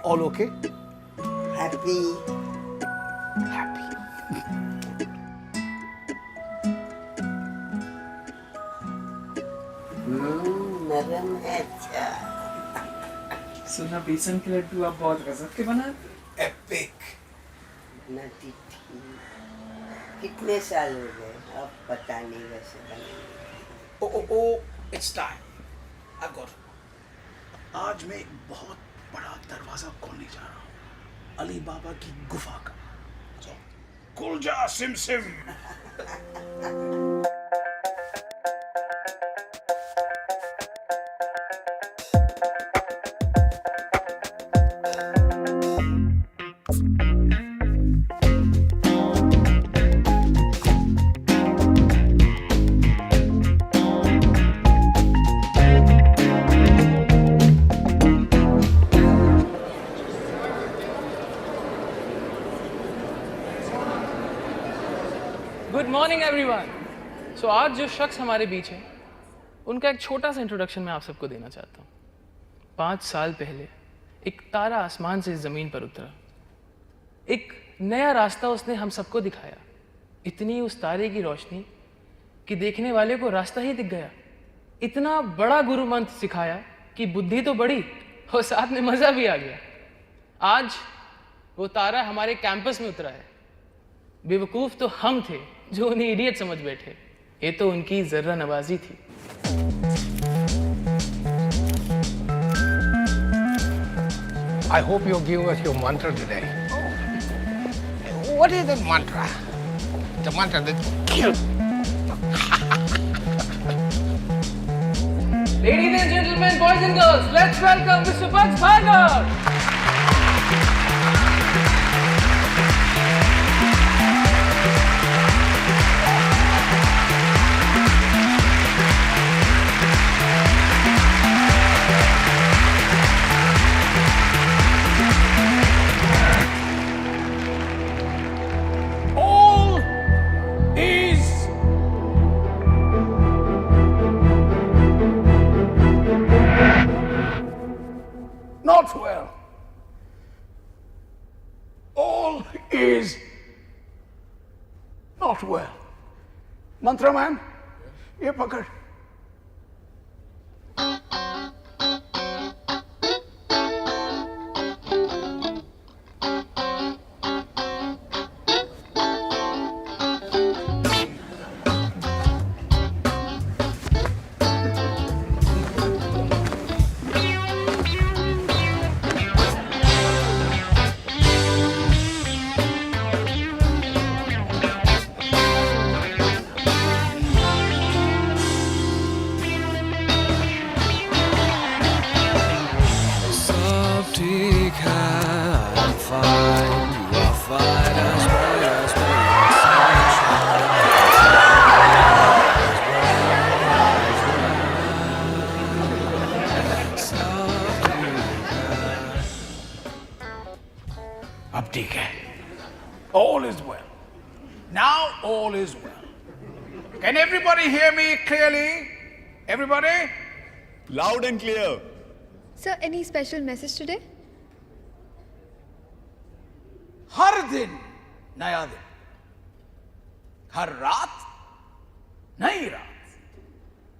All okay? Happy. Happy. नरम है अच्छा। सुना बेसन के लड्डू आप बहुत गजब के बनाते। Epic. नटी थी। कितने साल हो गए अब पता नहीं वैसे बने। Oh, it's time. I've got it. आज मैं एक बहुत बड़ा दरवाजा खोलने जा रहा हूँ अली बाबा की गुफा का। So, खुल जा सिम सिम। Good morning everyone. सो आज जो शख्स हमारे बीच है उनका एक छोटा सा इंट्रोडक्शन मैं आप सबको देना चाहता हूँ। 5 साल पहले एक तारा आसमान से इस ज़मीन पर उतरा। एक नया रास्ता उसने हम सबको दिखाया। इतनी उस तारे की रोशनी कि देखने वाले को रास्ता ही दिख गया। इतना बड़ा गुरु मंत्र सिखाया कि बुद्धि तो बढ़ी और साथ में मज़ा भी आ गया। आज वो तारा हमारे कैंपस में उतरा है। बेवकूफ़ तो हम थे जो उन्हें इडियट समझ बैठे। ये तो उनकी जर्रा नवाजी थी। I hope you'll give us your mantra today. What is that mantra? The mantra that kills. Ladies and gentlemen, boys and girls, let's welcome Mr. Bugs Bhagar. All is not well. All is not well. Mantra man, ये पकड़। अब ठीक है. All is well. Now all is well. Can everybody hear me clearly? Everybody? Loud and clear. Sir, any special message today? हर दिन नया दिन, हर रात नई रात,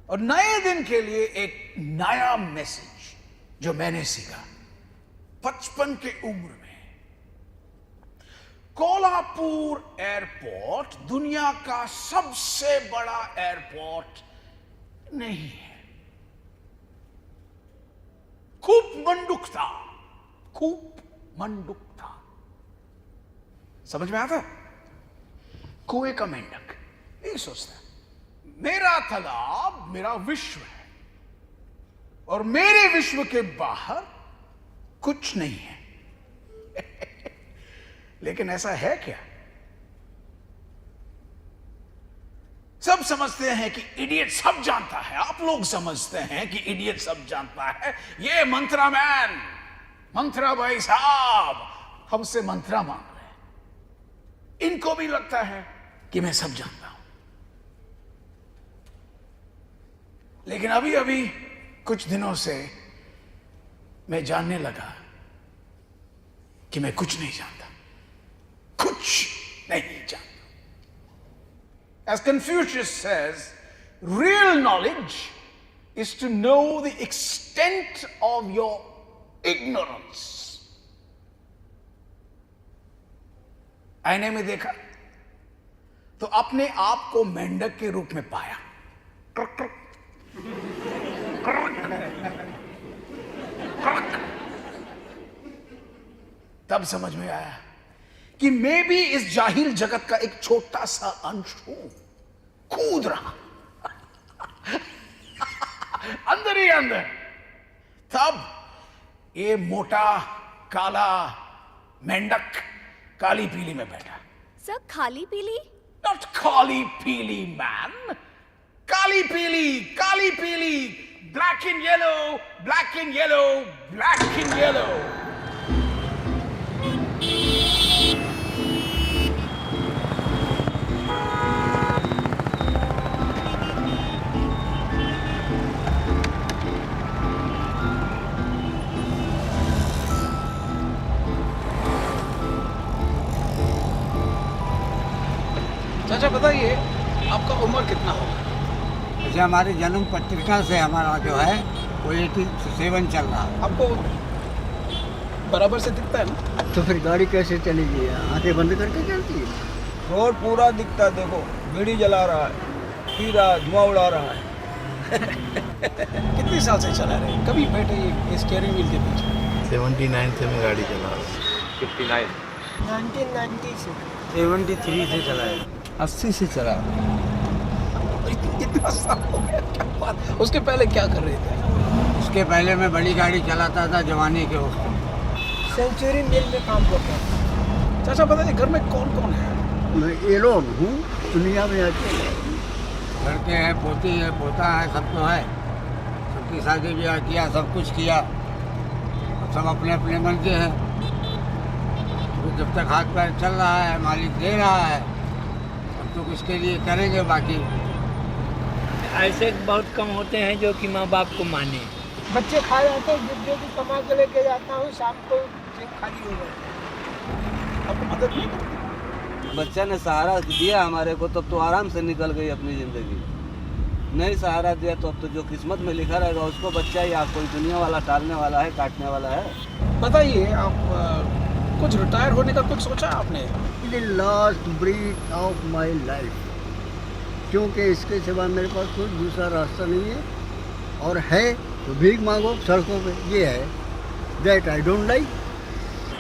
और नए दिन के लिए एक नया मैसेज जो मैंने सीखा 55 के उम्र में। कोल्हापुर एयरपोर्ट दुनिया का सबसे बड़ा एयरपोर्ट नहीं है। खूब मंडुक था, खूब मंडुक था। समझ में आता? कुएं का मेंढक यही सोचता है, मेरा तालाब मेरा विश्व है और मेरे विश्व के बाहर कुछ नहीं है। लेकिन ऐसा है क्या? सब समझते हैं कि इडियट सब जानता है। आप लोग समझते हैं कि इडियट सब जानता है। ये मंत्रा मैन, मंत्रा भाई साहब हमसे मंत्रा मांग रहे हैं। इनको भी लगता है कि मैं सब जानता हूं। लेकिन अभी अभी कुछ दिनों से मैं जानने लगा कि मैं कुछ नहीं जानता, कुछ नहीं जानता। As Confucius says, real knowledge is to know the extent of your ignorance. आईने में देखा तो अपने आप को मेंढक के रूप में पाया। क्रक क्रक क्रक क्रक। तब समझ में आया कि मैं भी इस जाहिल जगत का एक छोटा सा अंश हूं, कूद रहा अंदर ही अंदर। तब ये मोटा काला मेंढक काली पीली में बैठा। Sir, खाली पीली? नॉट काली पीली मैन, काली पीली, काली पीली, black and yellow, black and yellow, black and yellow. चाचा बताइए आपका उम्र कितना होगा? जैसे हमारी जन्म पत्रिका से हमारा जो है वो 87 चल रहा है। आपको बराबर से दिखता है ना? तो फिर गाड़ी कैसे चलेगी? आंखें बंद करके चलती है। रोड पूरा दिखता है, देखो बीड़ी जला रहा है, पी रहा है, धुआं उड़ा रहा है। कितने साल से चला रहे हैं? कभी बैठे ये स्टीयरिंग व्हील के पीछे? 79 से मैं गाड़ी चला रहा हूँ। 1990 से 73 से चला है। 80 से चला। इतना साल हो गया, क्या बात। उसके पहले क्या कर रहे थे? उसके पहले मैं बड़ी गाड़ी चलाता था जवानी के वक्त। सेंचुरी मिल में काम करता हूँ। चाचा बताइए घर में कौन कौन है? मैं ये लोग हूँ दुनिया में अकेले। लड़के हैं, पोती है, पोता है, सब तो है। सबकी शादी ब्याह किया, सब कुछ किया। अब सब अपने अपने मन के हैं। तो जब तक हाथ पैर चल रहा है, मालिक दे रहा है, तब तो उसके लिए करेंगे। बाकी ऐसे बहुत कम होते हैं जो कि माँ बाप को माने। बच्चे खा जाते हैं, गुड्डे भी कमा के लेके जाता हूँ, शाम को जेब खाली हो जाती है। आपको मदद नहीं करती? बच्चा ने सहारा दिया हमारे को, तब तो आराम से निकल गई अपनी जिंदगी। नहीं सहारा दिया तो अब तो जो किस्मत में लिखा रहेगा उसको बच्चा या कोई दुनिया वाला टालने वाला है, काटने वाला है। बताइए आप कुछ रिटायर होने का कुछ सोचा आपने? The last breath of my life, क्योंकि इसके सिवा मेरे पास कोई दूसरा रास्ता नहीं है। और है तो भीख मांगो सड़कों पे, ये है। That I don't like.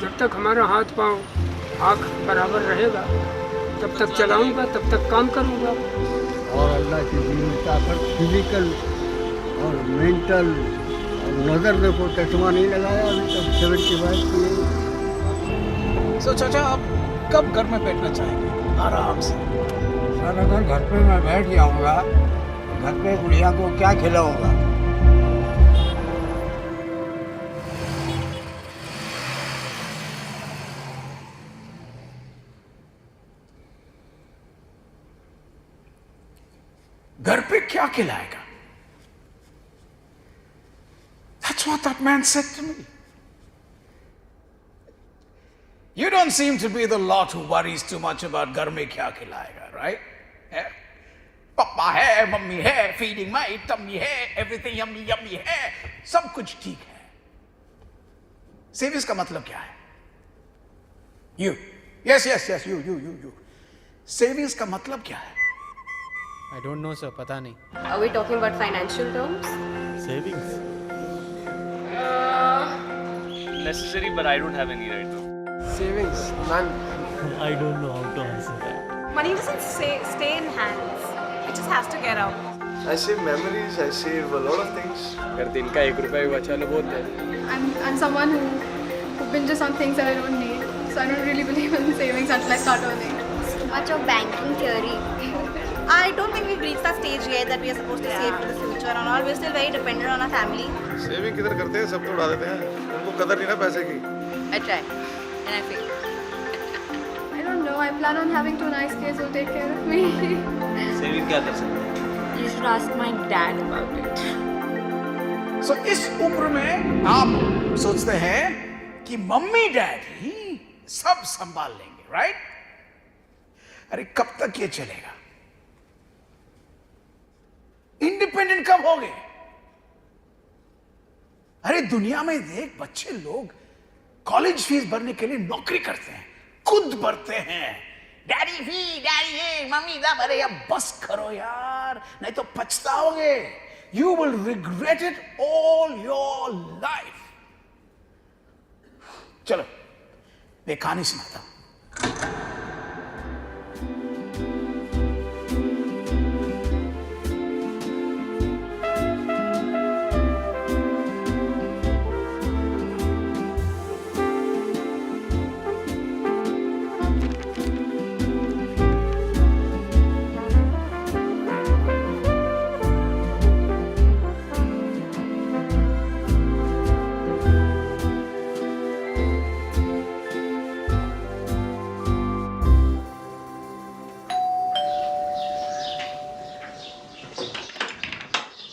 जब तक हमारा हाथ पाँव आँख बराबर रहेगा तब तक चलाऊंगा, तब तक काम करूंगा। और अल्लाह की दी ताकत फिजिकल और मेंटल और नज़र में कोई चश्मा नहीं लगाया अभी तक 75 की। सो चाचा आप कब घर में बैठना चाहेंगे आराम से? सर अगर घर पे मैं बैठ जाऊँगा, घर पे बुढ़िया को क्या खिलाऊंगा? घर पे क्या खिलाएगा? That's what that man said to me. You don't seem to be the lot who worries too much about घर में क्या खिलाएगा, right? पापा है, मम्मी है, feeding my tummy है, everything yummy yummy है, सब कुछ ठीक है. Savings का मतलब क्या है? You. Yes, you. Savings का मतलब क्या है? I don't know, sir. पता नहीं. Are we talking about financial terms? Savings. Necessary, but I don't have any right now. Savings. None. I don't know how to answer that. Money doesn't stay in hands. It just has to get out. I save memories, I save a lot of things. अगर दिन का 1 रुपया भी बचा लो बहुत है. I'm someone who binges on things that I don't need. So I don't really believe in savings until I start earning. So much of banking theory. I don't think we've reached that stage yet that we are supposed to save for the future and all. We're still very dependent on our family. Saving किधर करते हैं, सब तो उड़ा देते हैं. उनको कदर नहीं ना पैसे की. I try and I fail. I don't know. I plan on having 2 nice kids who'll take care of me. Saving क्या कर सकते हैं? You should ask my dad about it. So इस उम्र में आप सोचते हैं कि मम्मी डैडी सब संभाल लेंगे, राइट? अरे कब तक ये चलेगा? इंडिपेंडेंट कब होगे? अरे दुनिया में देख, बच्चे लोग कॉलेज फीस भरने के लिए नौकरी करते हैं, खुद भरते हैं. डैडी फी, डैडी ये, मम्मी दा भरे. अब बस करो यार, नहीं तो पछताओगे. You will regret it all your life. चलो, एक कहानी सुनाता हूं.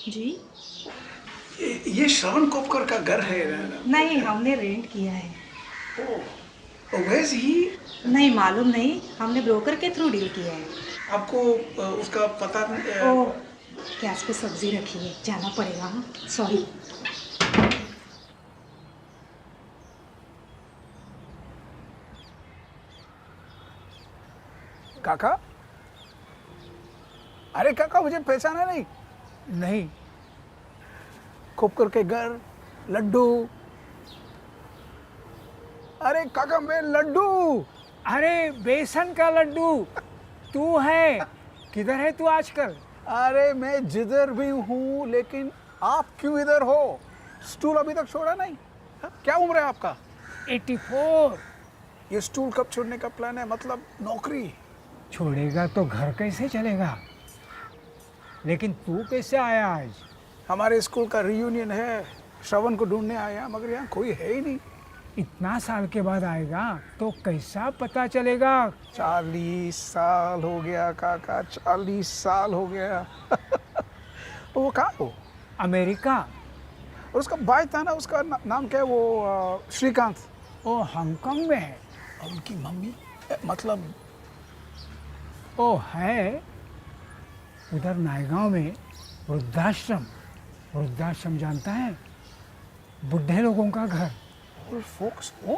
जी? ये श्रवण कोपकर का घर है? नहीं, हमने रेंट किया है. Where is he? नहीं मालूम नहीं, हमने ब्रोकर के थ्रू डील किया है. आपको उसका पता? ओह, गैस पे सब्जी रखी है, जाना पड़ेगा. सॉरी. काका? अरे काका, मुझे पहचाना नहीं? नहीं. कोपकर के घर, लड्डू. अरे काका, मैं लड्डू. अरे बेसन का लड्डू तू है. किधर है तू आजकल? अरे मैं जिधर भी हूँ, लेकिन आप क्यों इधर हो? स्टूल अभी तक छोड़ा नहीं? क्या उम्र है आपका? 84. ये स्टूल कब छोड़ने का प्लान है? मतलब नौकरी? छोड़ेगा तो घर कैसे चलेगा? लेकिन तू कैसे आया आज? हमारे स्कूल का रियूनियन है, श्रवण को ढूंढने आया, मगर यहाँ कोई है ही नहीं. इतना साल के बाद आएगा तो कैसा पता चलेगा? 40 साल हो गया काका, 40 साल हो गया. वो कहाँ हो? अमेरिका. और उसका भाई था ना, उसका नाम क्या है वो? श्रीकांत. वो हांगकांग में है. और उनकी मम्मी? मतलब वो है उधर नायगांव में वृद्धाश्रम. वृद्धाश्रम जानता है? बुढ़े लोगों का घर. फोक्स हो?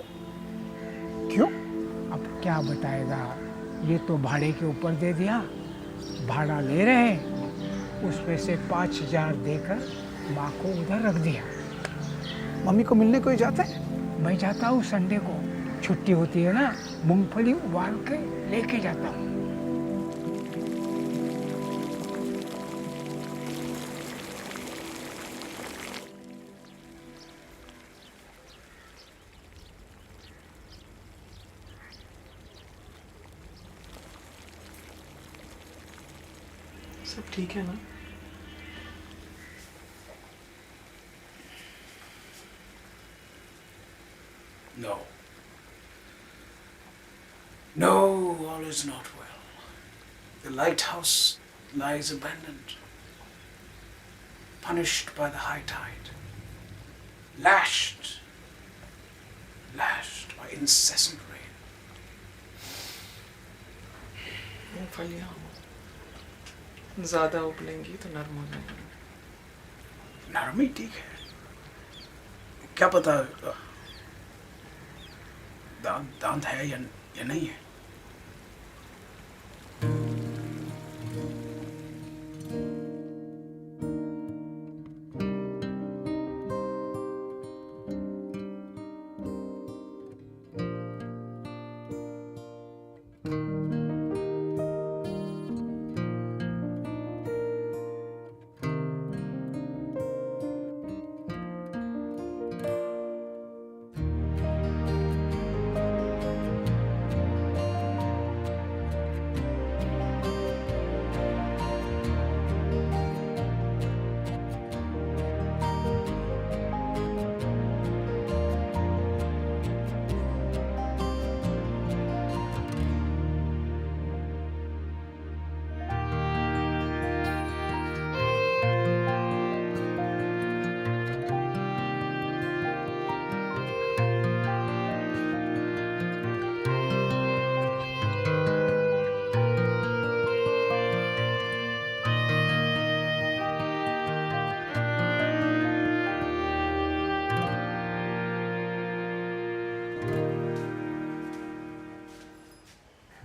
क्यों? अब क्या बताएगा, ये तो भाड़े के ऊपर दे दिया. भाड़ा ले रहे हैं, उसमें से 5,000 देकर माँ को उधर रख दिया. मम्मी को मिलने कोई जाते हैं? मैं जाता हूँ संडे को, छुट्टी होती है ना, मूंगफली उबाल के लेके जाता हूँ. सब ठीक है ना? No. No, all is not well. The lighthouse lies abandoned, punished by the high tide. lashed by incessant rain. मूंगफलियाँ ज़्यादा उबलेंगी तो नरम हो जाएंगी। नरमी ठीक है, क्या पता दांत है या नहीं है।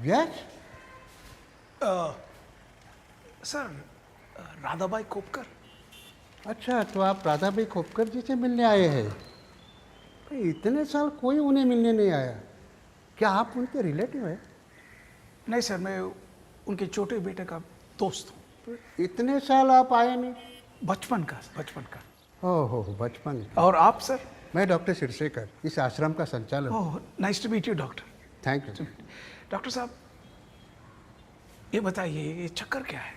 Yes sir, Radhabai Khopkar. अच्छा, तो आप राधाबाई खोपकर जी से मिलने आए हैं? भाई, इतने साल कोई उन्हें मिलने नहीं आया। क्या आप उनके रिलेटिव हैं? नहीं सर, मैं उनके छोटे बेटे का दोस्त हूँ। इतने साल आप आए नहीं? बचपन का। ओहो, बचपन। और आप सर? मैं डॉक्टर सिरसेकर, इस आश्रम का संचालक। Oh, nice to meet you doctor. Thank you. Doctor साहब, ये बताइए, ये चक्कर क्या है?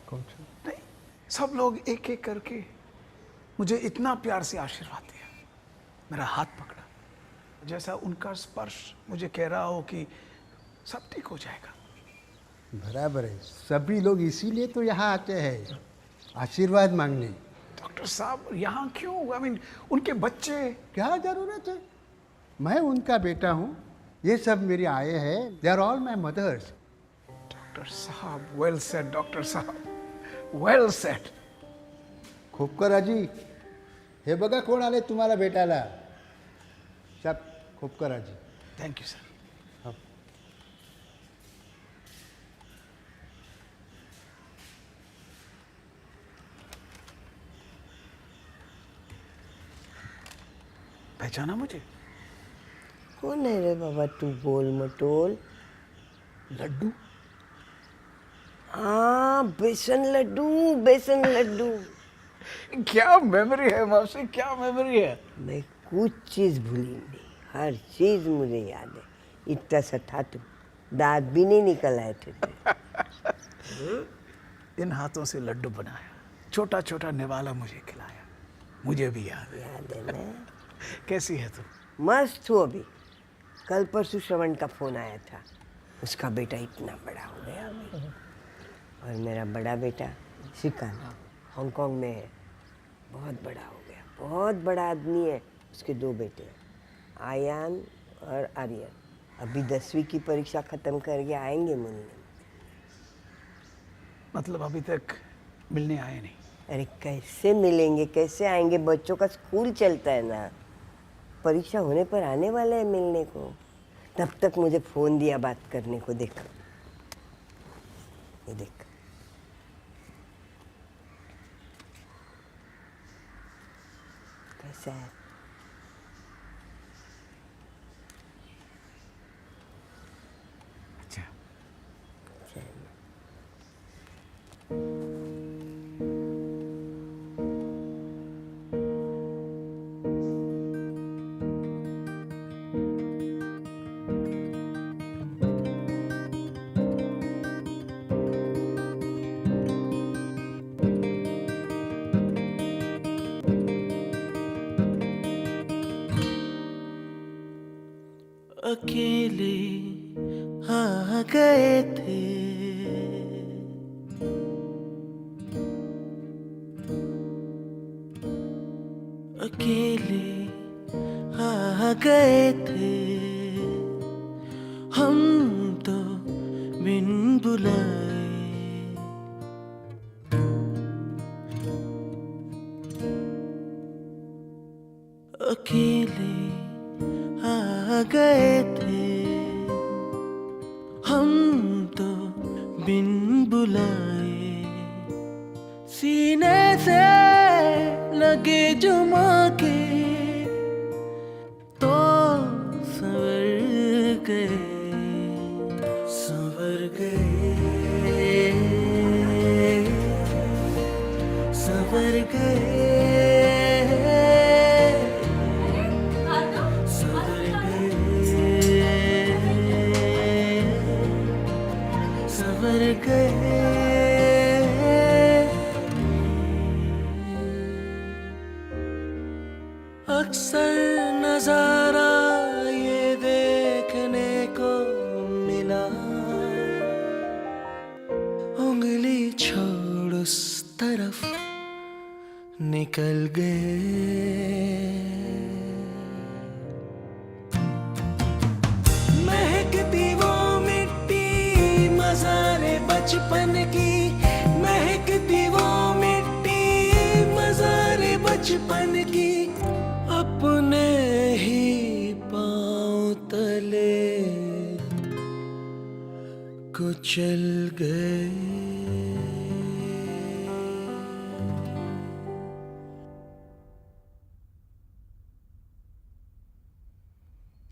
कौन सा? नहीं, सब लोग एक एक करके मुझे इतना प्यार से आशीर्वाद दिया, मेरा हाथ पकड़ा, जैसा उनका स्पर्श मुझे कह रहा हो कि सब ठीक हो जाएगा। बराबर है, सभी लोग इसीलिए तो यहाँ आते हैं, आशीर्वाद मांगने। डॉक्टर साहब, यहाँ क्यों? आई मीन, उनके बच्चे। क्या जरूरत है? मैं उनका बेटा हूँ, ये सब मेरी आए हैं, they are all my mothers. Doctor साहब, वेल सेड डॉक्टर साहब, वेल सेड। खोपकर आजी, हे बघा कोण आले तुम्हाला भेटायला। सब खोपकर आजी। Thank you sir. पहचाना मुझे? कौन है रे बाबा तू गोल मटोल? लड्डू। हाँ, बेसन लड्डू। क्या मेमोरी है मौसी, क्या मेमोरी है। मैं कुछ चीज़ भूली नहीं, हर चीज़ मुझे याद है। इतना सा था तू, दांत भी नहीं निकल आए थे। इन हाथों से लड्डू बनाया, छोटा छोटा निवाला मुझे खिलाया, मुझे भी याद है ना। कैसी है तू? मस्त हूँ अभी। कल परसों श्रवण का फोन आया था, उसका बेटा इतना बड़ा हो गया और मेरा बड़ा बेटा श्रीकांत हांगकांग में है, बहुत बड़ा हो गया, बहुत बड़ा आदमी है। उसके 2 बेटे हैं, आयान और आर्यन। अभी 10वीं की परीक्षा ख़त्म करके आएंगे मिलने। मतलब अभी तक मिलने आए नहीं? अरे कैसे मिलेंगे, कैसे आएंगे? बच्चों का स्कूल चलता है ना, परीक्षा होने पर आने वाले हैं मिलने को। तब तक मुझे फ़ोन दिया बात करने को। देख, ये देख, कैसा है? अच्छा। अकेले आ गए थे, अकेले गए थे हम तो बिन बुलाए, अकेले आ गए थे हम तो बिन बुलाए, सीने से लगे जुमा के तो संवर गए, संवर गए, संवर गए, संवर गए, संवर गए। अक्सर नजारा ये देखने को मिला, उंगली छोड़ उस तरफ निकल गए। महकती वो मिट्टी मज़ारे बचपन की, महकती वो मिट्टी मज़ारे बचपन की, अपने ही पाँव तले कुचल गए।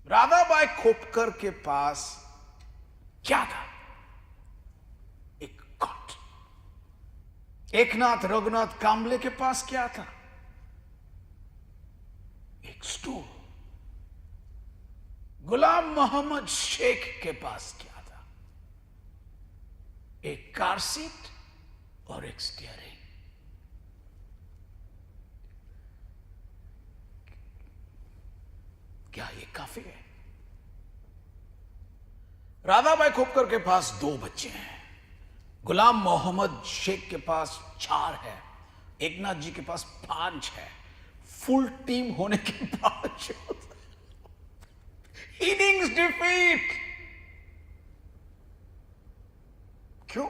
राधाबाई खोपकर के पास क्या था? एक कॉट। एकनाथ रघुनाथ कांबले के पास क्या था? एक स्टूल। गुलाम मोहम्मद शेख के पास क्या था? एक कार सीट और एक स्टीयरिंग। क्या ये काफी है? राधाबाई खोपकर के पास 2 बच्चे हैं, गुलाम मोहम्मद शेख के पास 4 है, एकनाथ जी के पास 5 है। फुल टीम होने के बावजूद इनिंग्स डिफीट। क्यों?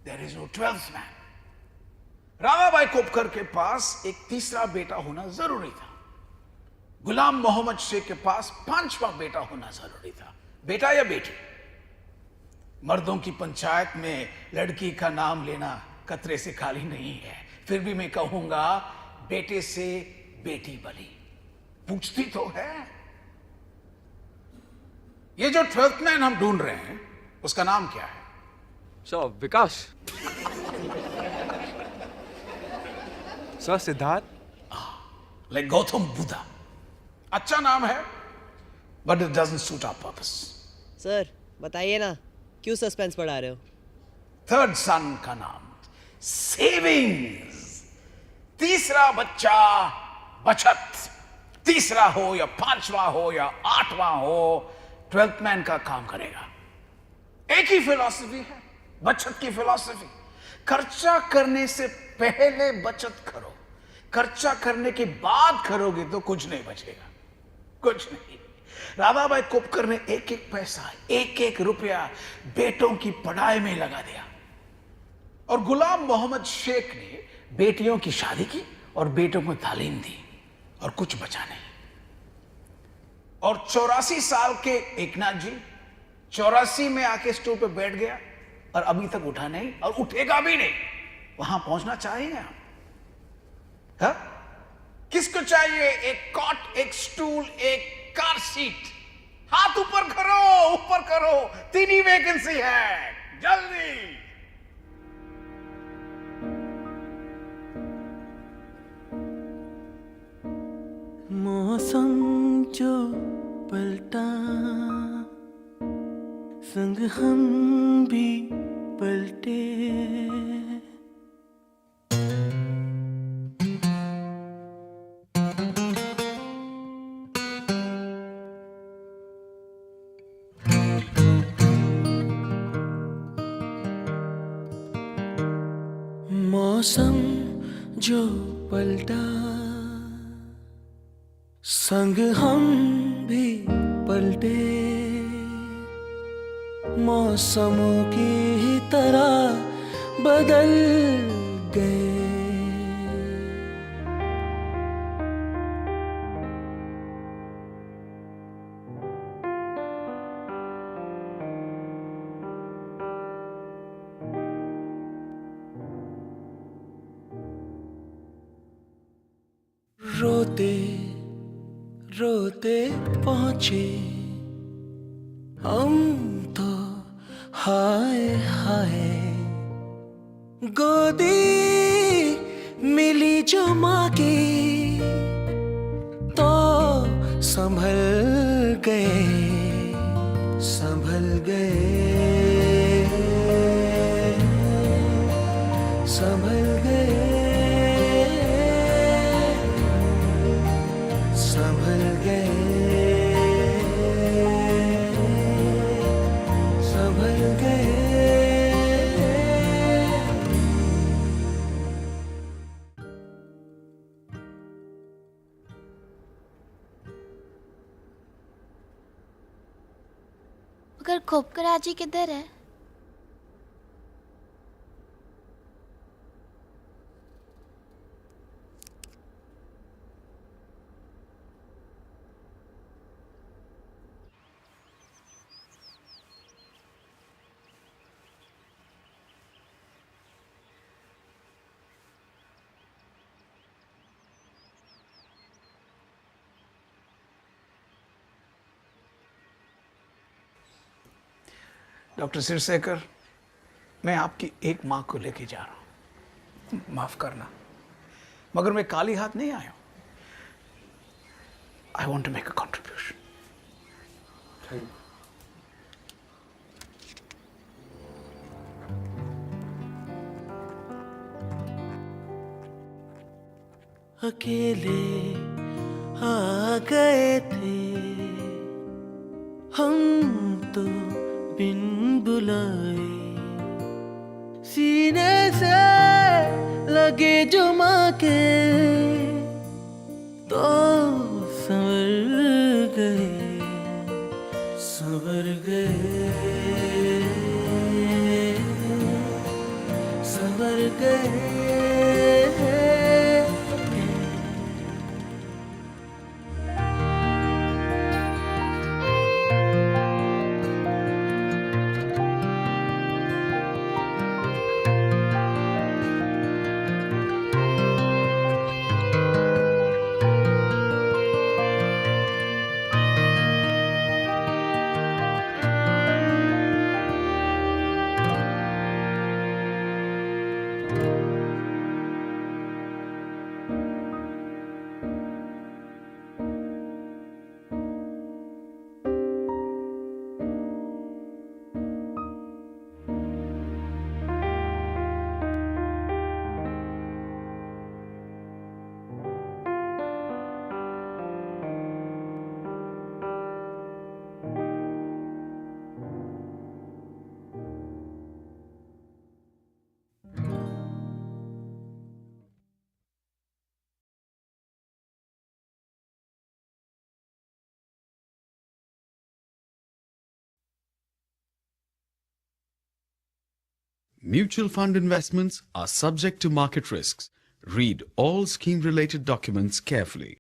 There is no 12th man. Radhabai Khopkar के पास एक तीसरा बेटा होना जरूरी था। गुलाम मोहम्मद शेख के पास 5वां बेटा होना जरूरी था। बेटा या बेटी? मर्दों की पंचायत में लड़की का नाम लेना कतरे से खाली नहीं है। फिर भी मैं कहूंगा, बेटे से बेटी बली। पूछती तो है। ये जो 12th मैन हम ढूंढ रहे हैं, उसका नाम क्या है? Sir Vikas. Sir Siddharth. Like Gautam Buddha. अच्छा नाम है, but it doesn't suit our purpose. Sir बताइए ना, क्यों सस्पेंस बढ़ा रहे हो? 3rd सन का नाम सेविंग्स। तीसरा बच्चा बचत। तीसरा हो या 5वां हो या 8वां हो, 12th मैन का काम करेगा। एक ही फिलॉसफी है, बचत की फिलॉसफी। खर्चा करने से पहले बचत करो, खर्चा करने के बाद करोगे तो कुछ नहीं बचेगा, कुछ नहीं। राधाबाई खोपकर ने एक एक पैसा, एक एक रुपया बेटों की पढ़ाई में लगा दिया। और गुलाम मोहम्मद शेख ने बेटियों की शादी की और बेटों को तालीम दी, और कुछ बचा नहीं। और 84 साल के एकनाथ जी 84 में आके स्टूल पे बैठ गया और अभी तक उठा नहीं, और उठेगा भी नहीं। वहां पहुंचना चाहेंगे आप? हाँ? किसको चाहिए एक कॉट, एक स्टूल, एक कार सीट? हाथ ऊपर करो, ऊपर करो। 3 ही वैकेंसी है, जल्दी। मौसम जो पलटा, संग हम भी पलटे। मौसम जो पलटा, संग हम भी पलटे, मौसमों की ही तरह बदल गए। रोते रोते पहुंचे हम तो, हाय हाय। गोदी मिली जो माँ की तो संभल गए, संभल गए, संभल गए, संभल गए, संभल गए। मगर खोपकर आजी किधर है? डॉक्टर सिरसेकर, मैं आपकी एक माँ को लेके जा रहा हूँ, माफ करना, मगर मैं खाली हाथ नहीं आया हूँ। I want to make a contribution. अकेले आ गए थे हम तो बिन बुलाए, सीने से लगे जो माँ के तो संवर गए, संवर गए, संवर गए। Mutual fund investments are subject to market risks. Read all scheme-related documents carefully.